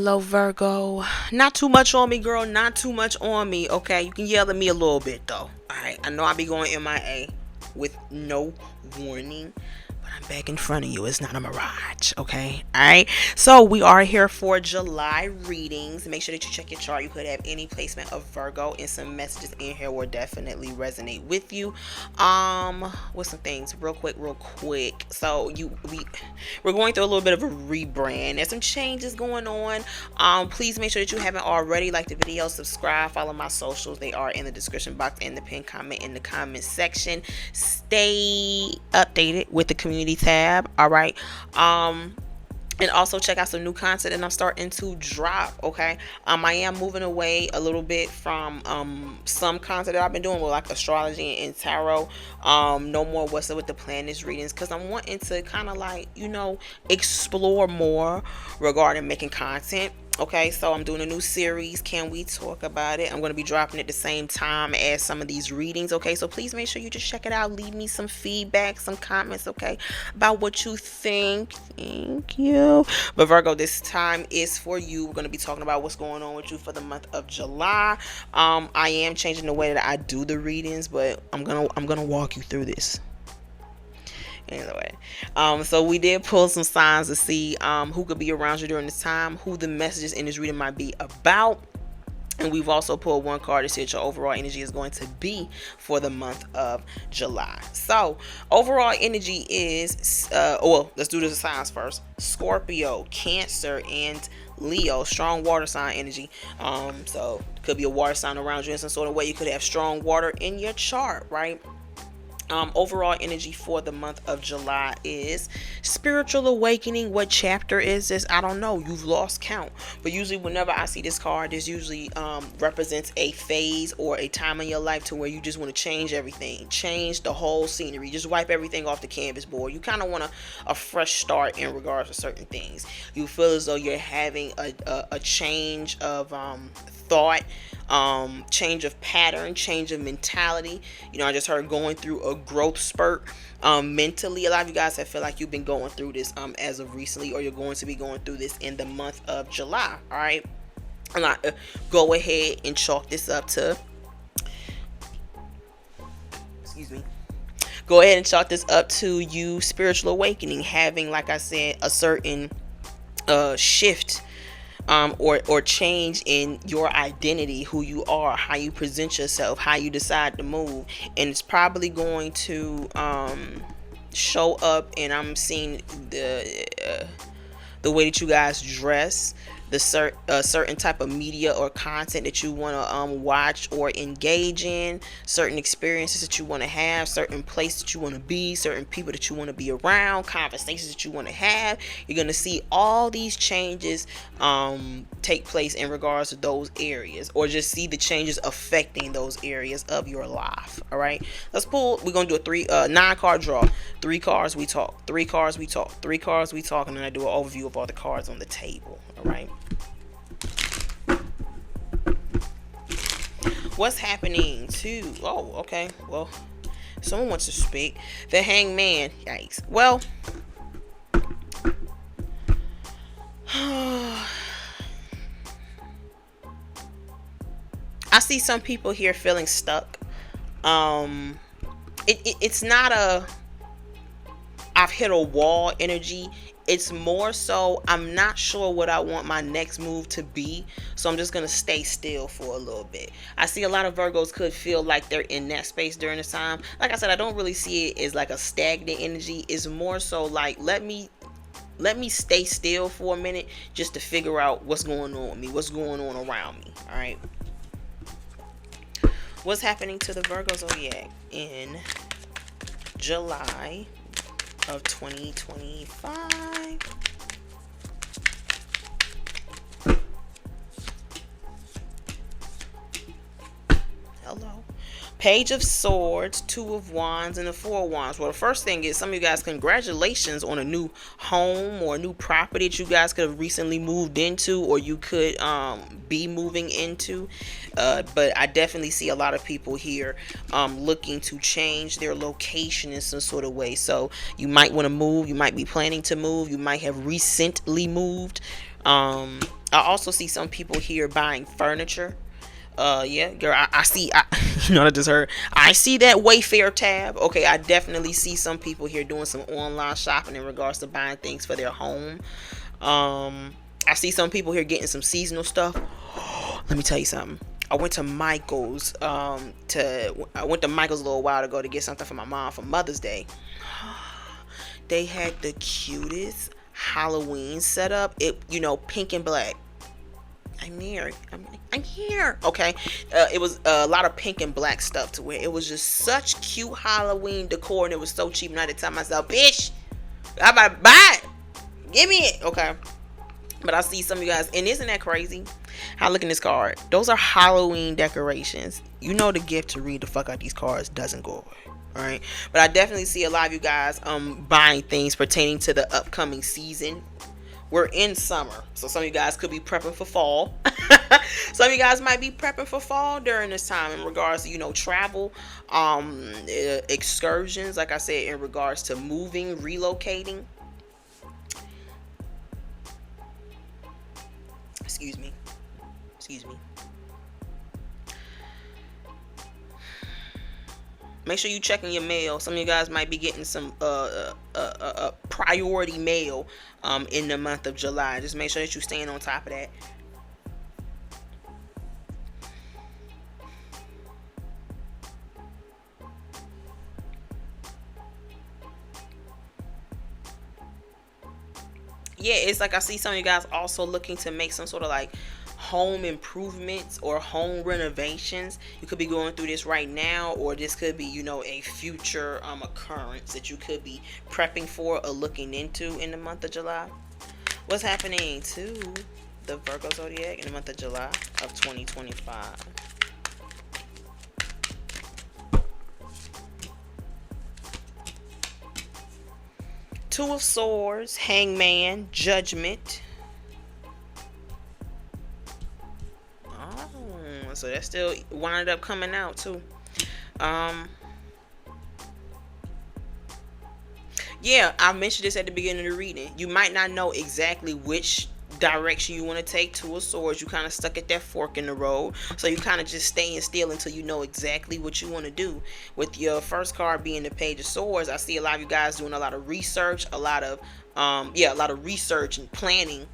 Hello, Virgo. Not too much on me, girl. Not too much on me. Okay, you can yell at me a little bit though. All right, I know I be going MIA with no warning, but I'm back in front of you. It's not a mirage. Okay, all right. So we are here for July readings. Make sure that you check your chart. You could have any placement of Virgo, and some messages in here will definitely resonate with you. With some things, real quick. So we're going through a little bit of a rebrand. There's some changes going on. Please make sure that you haven't already liked the video, subscribe, follow my socials. They are in the description box and the pinned comment in the comment section. Stay updated with the community tab. All right. And also check out some new content that I'm starting to drop. Okay, I am moving away a little bit from some content that I've been doing with like astrology and tarot. No more what's up with the planets readings, because I'm wanting to kind of like, explore more regarding making content. Okay, so I'm doing a new series. Can we talk about it? I'm going to be dropping it the same time as some of these readings. Okay, so please make sure you just check it out. Leave me some feedback, some comments, okay, about what you think. Thank you. But Virgo, this time is for you. We're going to be talking about what's going on with you for the month of July. I am changing the way that I do the readings, but I'm gonna walk you through this. Anyway, so we did pull some signs to see who could be around you during this time, who the messages in this reading might be about. And we've also pulled one card to see what your overall energy is going to be for the month of July. So overall energy is, let's do the signs first. Scorpio, Cancer, and Leo. Strong water sign energy. So it could be a water sign around you in some sort of way. You could have strong water in your chart, right? Overall energy for the month of July is spiritual awakening. What chapter is this? I don't know. You've lost count. But usually whenever I see this card, this usually represents a phase or a time in your life to where you just want to change everything. Change the whole scenery. Just wipe everything off the canvas board. You kind of want a fresh start in regards to certain things. You feel as though you're having a change of thought, change of pattern, change of mentality. I just heard going through a growth spurt mentally. A lot of you guys have feel like you've been going through this as of recently, or you're going to be going through this in the month of July. All right, I'm not go ahead and chalk this up to, go ahead and chalk this up to you spiritual awakening, having, like I said, a certain shift or change in your identity, who you are, how you present yourself, how you decide to move. And it's probably going to show up, and I'm seeing the way that you guys dress, the certain type of media or content that you want to watch or engage in, certain experiences that you want to have, certain places that you want to be, certain people that you want to be around, conversations that you want to have. You're going to see all these changes take place in regards to those areas, or just see the changes affecting those areas of your life. All right, let's pull. We're going to do a 9-card draw. 3 cards we talk, 3 cards we talk, 3 cards we talk, and then I do an overview of all the cards on the table. All right, what's happening to, okay, well, someone wants to speak. The Hangman. Yikes. Well, I see some people here feeling stuck. It's not a I've hit a wall energy. It's more so I'm not sure what I want my next move to be, so I'm just gonna stay still for a little bit. I see a lot of Virgos could feel like they're in that space during this time. Like I said, I don't really see it as like a stagnant energy. It's more so like, let me stay still for a minute just to figure out what's going on with me, what's going on around me. All right, what's happening to the Virgo zodiac in July of 2025? Hello. Page of Swords, 2 of Wands, and the 4 of Wands. Well, the first thing is, some of you guys, congratulations on a new home or a new property that you guys could have recently moved into, or you could be moving into. But I definitely see a lot of people here looking to change their location in some sort of way. So you might want to move. You might be planning to move. You might have recently moved. I also see some people here buying furniture. Yeah, girl, I see. You know what I just heard? I see that Wayfair tab. Okay, I definitely see some people here doing some online shopping in regards to buying things for their home. I see some people here getting some seasonal stuff. Let me tell you something. I went to Michael's a little while ago to get something for my mom for Mother's Day. They had the cutest Halloween setup. Pink and black. I'm here. I'm here. Okay. It was a lot of pink and black stuff to where it was just such cute Halloween decor, and it was so cheap. And I had to tell myself, bitch, I'm about to buy it. Give me it. Okay. But I see some of you guys, and isn't that crazy? How look in this card. Those are Halloween decorations. You know the gift to read the fuck out these cards doesn't go away. Alright. But I definitely see a lot of you guys buying things pertaining to the upcoming season. We're in summer, so some of you guys could be prepping for fall. Some of you guys might be prepping for fall during this time in regards to, travel, excursions, like I said, in regards to moving, relocating. Excuse me. Make sure you checking your mail. Some of you guys might be getting some priority mail in the month of July. Just make sure that you're staying on top of that. Yeah, it's like I see some of you guys also looking to make some sort of like home improvements or home renovations. You could be going through this right now, or this could be a future occurrence that you could be prepping for or looking into in the month of July. What's happening to the Virgo zodiac in the month of July of 2025? Two of Swords, Hangman, Judgment. So that still wound up coming out too. Yeah, I mentioned this at the beginning of the reading. You might not know exactly which direction you want to take. Two of Swords, you kind of stuck at that fork in the road, so you kind of just staying still until you know exactly what you want to do. With your first card being the Page of Swords, I see a lot of you guys doing a lot of research, a lot of research and planning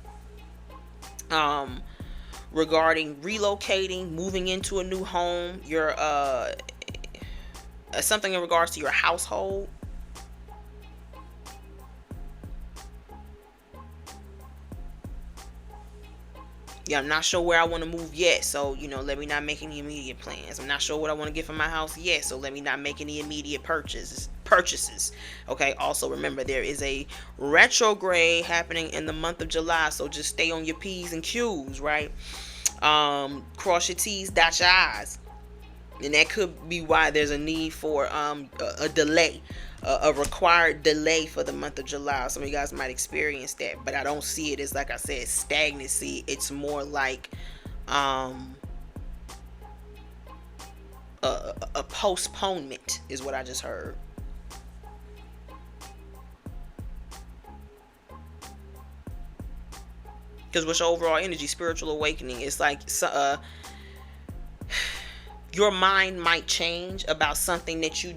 regarding relocating, moving into a new home, your something in regards to your household. Yeah, I'm not sure where I want to move yet, so let me not make any immediate plans. I'm not sure what I want to get for my house yet, so let me not make any immediate purchases. Okay, also remember there is a retrograde happening in the month of July, so just stay on your P's and Q's, right? Cross your T's, dot your I's. And that could be why there's a need for a delay, a required delay for the month of July. Some of you guys might experience that, but I don't see it as, like I said, stagnancy. It's more like a postponement is what I just heard. Because with your overall energy, spiritual awakening, it's like your mind might change about something that you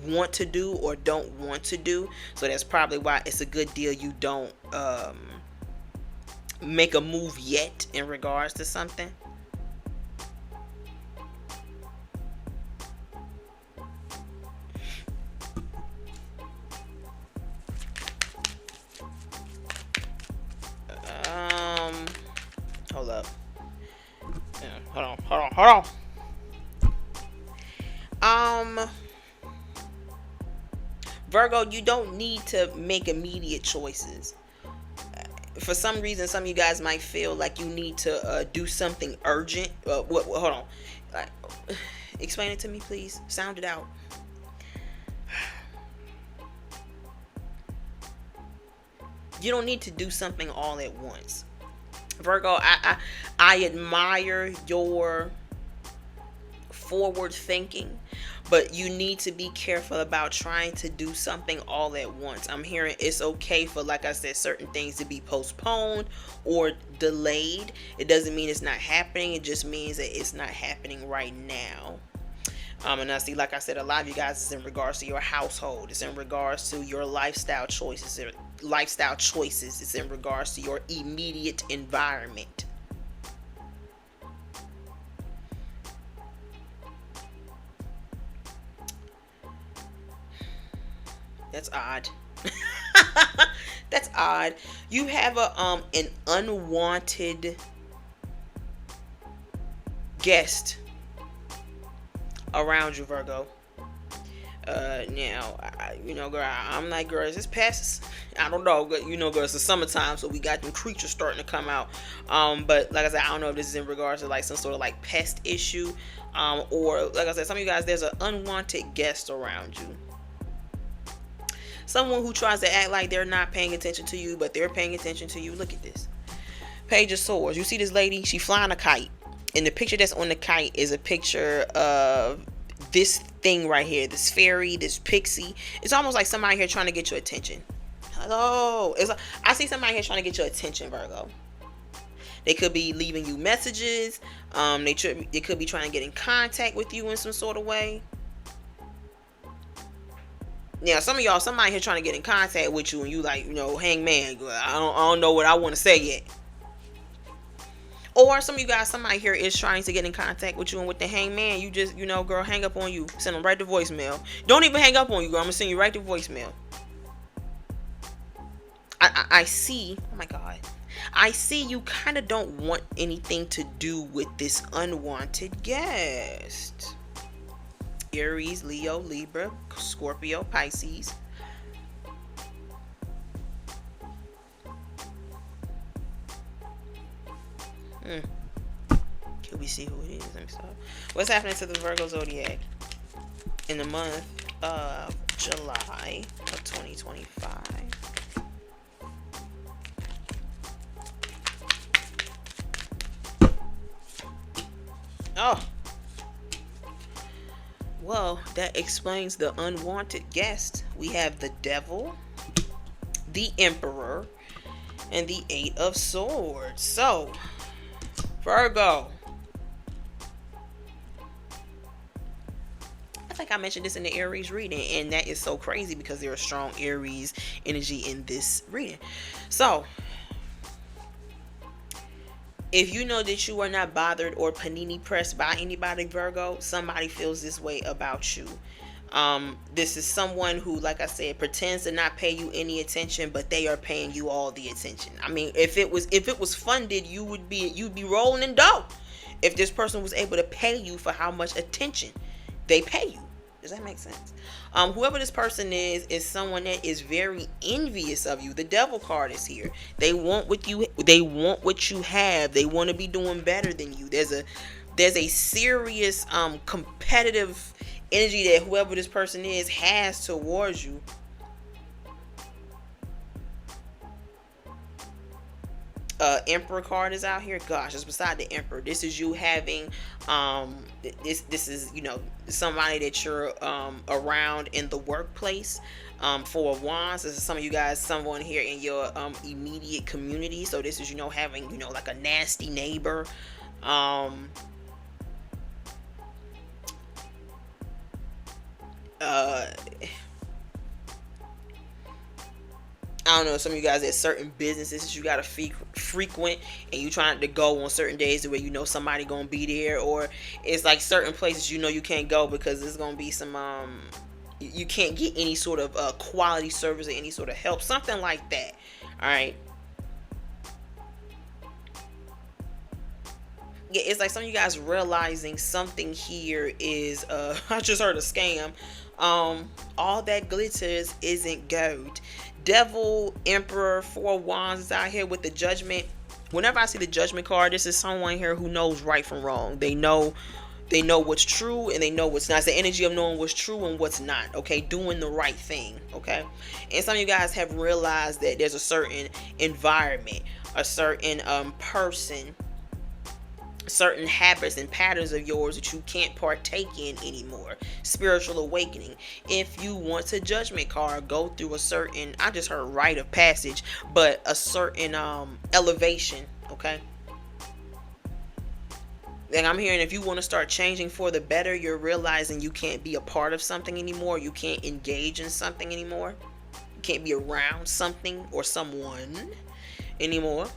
want to do or don't want to do. So that's probably why it's a good deal you don't make a move yet in regards to something. Hold up. Yeah, hold on. Virgo, you don't need to make immediate choices. For some reason, some of you guys might feel like you need to do something urgent. Hold on. Explain it to me, please. Sound it out. You don't need to do something all at once. Virgo, I admire your forward thinking, but you need to be careful about trying to do something all at once. I'm hearing it's okay for, like I said, certain things to be postponed or delayed. It doesn't mean it's not happening. It just means that it's not happening right now. And I see, like I said, a lot of you guys is in regards to your household. It's in regards to your lifestyle choices. It's in regards to your immediate environment. That's odd. That's odd. You have an unwanted guest around you, Virgo. Now, girl, I'm like, girl, is this passes? I don't know, but girl, it's the summertime, so we got them creatures starting to come out. But like I said, I don't know if this is in regards to like some sort of like pest issue, or like I said, some of you guys, there's an unwanted guest around you. Someone who tries to act like they're not paying attention to you, but they're paying attention to you. Look at this. Page of Swords. You see this lady? She flying a kite. And the picture that's on the kite is a picture of this thing right here. This fairy, this pixie. It's almost like somebody here trying to get your attention. Hello. I see somebody here trying to get your attention, Virgo. They could be leaving you messages. They could be trying to get in contact with you in some sort of way. Now, some of y'all, somebody here trying to get in contact with you, and you like, hangman, I don't know what I want to say yet. Or some of you guys, somebody here is trying to get in contact with you, and with the hangman, you just, girl, hang up on you. Send them right to voicemail. Don't even hang up on you, girl. I'm going to send you right to voicemail. I see, oh my God. I see you kind of don't want anything to do with this unwanted guest. Aries, Leo, Libra, Scorpio, Pisces. Can we see who it is? Let me stop. What's happening to the Virgo zodiac in the month of July of 2025? Oh. Well, that explains the unwanted guest. We have the Devil, the Emperor, and the Eight of Swords. So, Virgo. I think I mentioned this in the Aries reading, and that is so crazy because there's a strong Aries energy in this reading. So, if you know that you are not bothered or panini pressed by anybody, Virgo, somebody feels this way about you. This is someone who, like I said, pretends to not pay you any attention, but they are paying you all the attention. I mean, if it was funded, you'd be rolling in dough. If this person was able to pay you for how much attention they pay you. Does that make sense? Whoever this person is someone that is very envious of you. The Devil card is here. They want what you have. They want to be doing better than you. There's a serious competitive energy that whoever this person is has towards you. Emperor card is out here. Gosh, it's beside the Emperor. This is you having this is somebody that you're around in the workplace. Four of Wands. This is some of you guys, someone here in your immediate community. So this is having like a nasty neighbor. I don't know, some of you guys at certain businesses that you gotta frequent, and you trying to go on certain days where somebody gonna be there, or it's like certain places you can't go because there's gonna be some you can't get any sort of quality service or any sort of help, something like that. All right. Yeah, it's like some of you guys realizing something here is I just heard a scam. All that glitters isn't gold. Devil, Emperor, Four Wands is out here with the Judgment. Whenever I see the Judgment card, this is someone here who knows right from wrong. They know what's true and they know what's not. It's the energy of knowing what's true and what's not. Okay, doing the right thing. Okay, and some of you guys have realized that there's a certain environment, a certain person certain habits and patterns of yours that you can't partake in anymore. Spiritual awakening. If you want a judgment card, go through a certain, I just heard rite of passage, but a certain elevation. Okay. And I'm hearing if you want to start changing for the better, you're realizing you can't be a part of something anymore. You can't engage in something anymore. You can't be around something or someone anymore.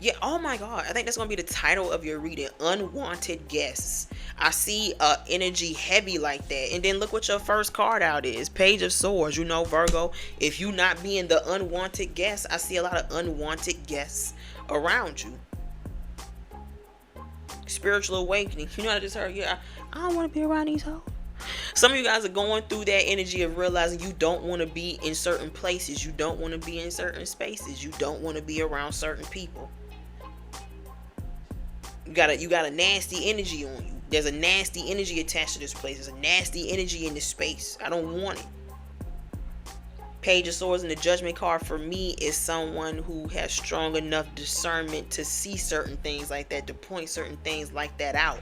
Yeah, oh my God. I think that's going to be the title of your reading. Unwanted guests. I see energy heavy like that. And then look what your first card out is. Page of Swords. You know, Virgo, if you not being the unwanted guest, I see a lot of unwanted guests around you. Spiritual awakening. You know, I just heard, yeah, I don't want to be around these hoes. Some of you guys are going through that energy of realizing you don't want to be in certain places. You don't want to be in certain spaces. You don't want to be around certain people. You got a nasty energy on you. There's a nasty energy attached to this place. There's a nasty energy in this space. I don't want it. Page of Swords and the Judgment card for me is someone who has strong enough discernment to see certain things like that, to point certain things like that out.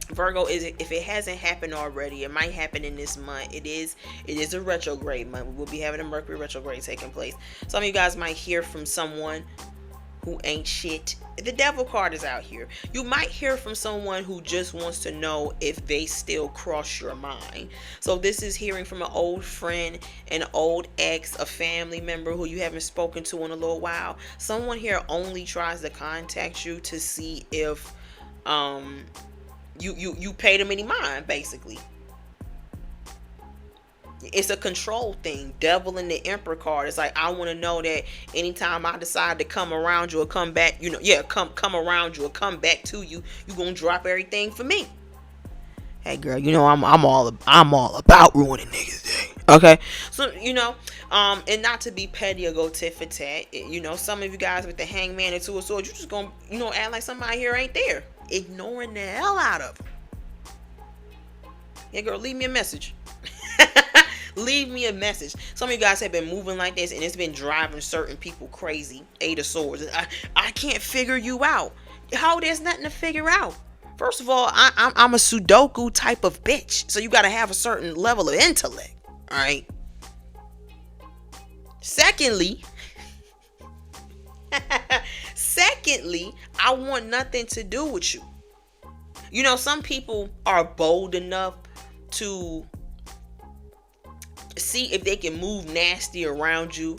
Virgo, if it hasn't happened already, it might happen in this month. It is a retrograde month. We will be having a Mercury retrograde taking place. Some of you guys might hear from someone who ain't shit. The Devil card is out here. You might hear from someone who just wants to know if they still cross your mind. So this is hearing from an old friend, an old ex, a family member who you haven't spoken to in a little while. Someone here only tries to contact you to see if you pay them any mind, basically. It's a control thing. Devil and the Emperor card. It's like, I want to know that anytime I decide to come around you or come back, come around you or come back to you, you gonna drop everything for me. Hey girl, I'm all about ruining niggas day. Okay, so and not to be petty or go tit for tat. Some of you guys with the Hangman and Two of Swords, you just gonna act like somebody here ain't there, ignoring the hell out of them. Yeah, girl, leave me a message. Leave me a message. Some of you guys have been moving like this, and it's been driving certain people crazy. Eight of Swords. I can't figure you out. How there's nothing to figure out. First of all, I'm a Sudoku type of bitch, so you got to have a certain level of intellect. All right. Secondly, I want nothing to do with you. Some people are bold enough to see if they can move nasty around you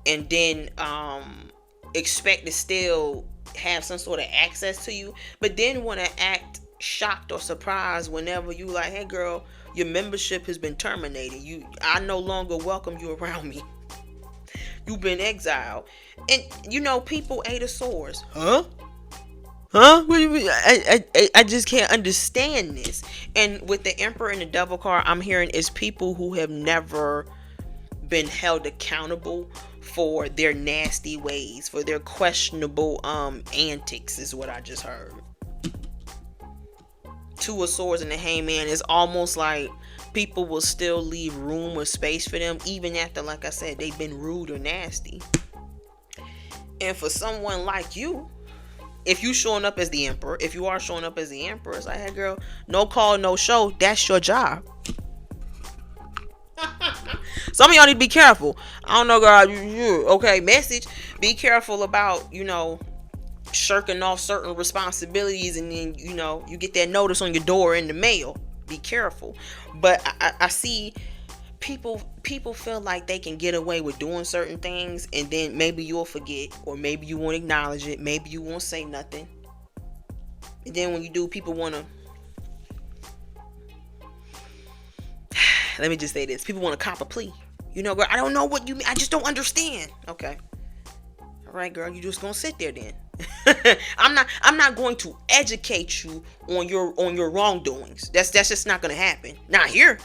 and then expect to still have some sort of access to you, but then want to act shocked or surprised whenever you like, hey girl, your membership has been terminated. I no longer welcome you around me. You've been exiled. And people, Eight of Swords. Huh? What do you mean? I just can't understand this. And with the Emperor and the Devil card, I'm hearing is people who have never been held accountable for their nasty ways, for their questionable antics, is what I just heard. Two of Swords and the Hangman is almost like people will still leave room or space for them even after, like I said, they've been rude or nasty. And for someone like you, if you showing up as the Emperor, if you are showing up as the Emperor, it's like, hey girl, no call, no show. That's your job. Some of y'all need to be careful. I don't know, girl. Okay, message. Be careful about, shirking off certain responsibilities, and then, you get that notice on your door in the mail. Be careful. But I see people feel like they can get away with doing certain things, and then maybe you'll forget, or maybe you won't acknowledge it, maybe you won't say nothing, and then when you do, people want to let me just say this, people want to cop a plea. Girl, I don't know what you mean, I just don't understand. Okay, all right, girl, you just gonna sit there then. I'm not going to educate you on your wrongdoings. That's just not gonna happen. Not here.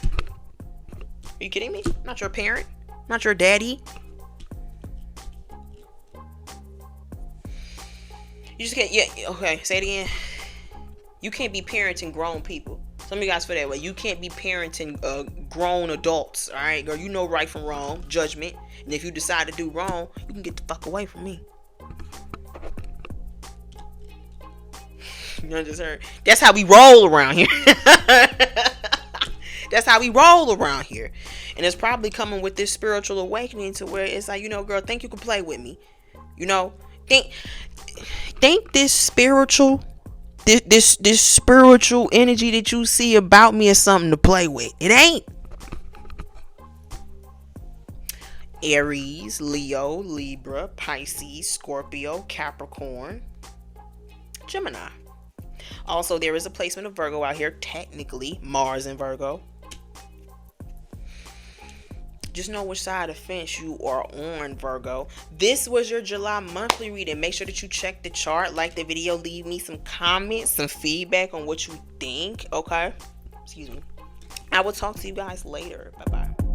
Are you kidding me? I'm not your parent. I'm not your daddy. You just can't. Yeah. Okay. Say it again. You can't be parenting grown people. Some of you guys feel that way. You can't be parenting grown adults. All right, girl, you know right from wrong, judgment. And if you decide to do wrong, you can get the fuck away from me. You just heard? That's how we roll around here. That's how we roll around here. And it's probably coming with this spiritual awakening to where it's like, girl, think you can play with me. Think this spiritual this spiritual energy that you see about me is something to play with. It ain't. Aries, Leo, Libra, Pisces, Scorpio, Capricorn, Gemini. Also, there is a placement of Virgo out here. Technically, Mars in Virgo. Just know which side of the fence you are on, Virgo. This was your July monthly reading. Make sure that you check the chart, like the video, leave me some comments, some feedback on what you think, okay? Excuse me. I will talk to you guys later. Bye-bye.